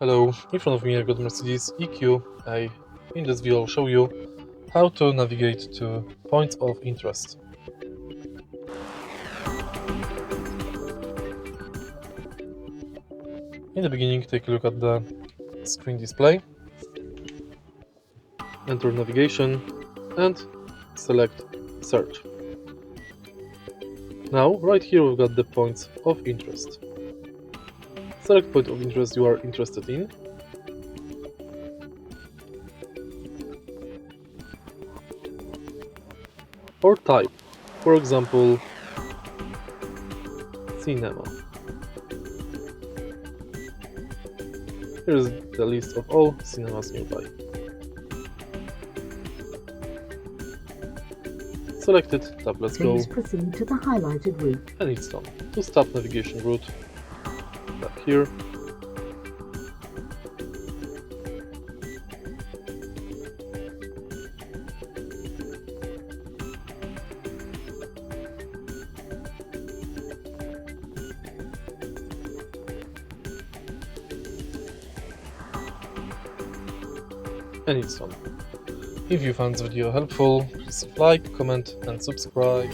Hello, in front of me I've got Mercedes EQA. In this video I'll show you how to navigate to points of interest. In the beginning, take a look at the screen display, enter navigation and select search. Now right here we've got the points of interest. Select point of interest you are interested in. Or type, for example, cinema. Here is the list of all cinemas nearby. Select it, tap let's go. Please proceed to the highlighted route. And it's done. To stop navigation route, tap here. And it's done. If you found this video helpful, please like, comment and subscribe.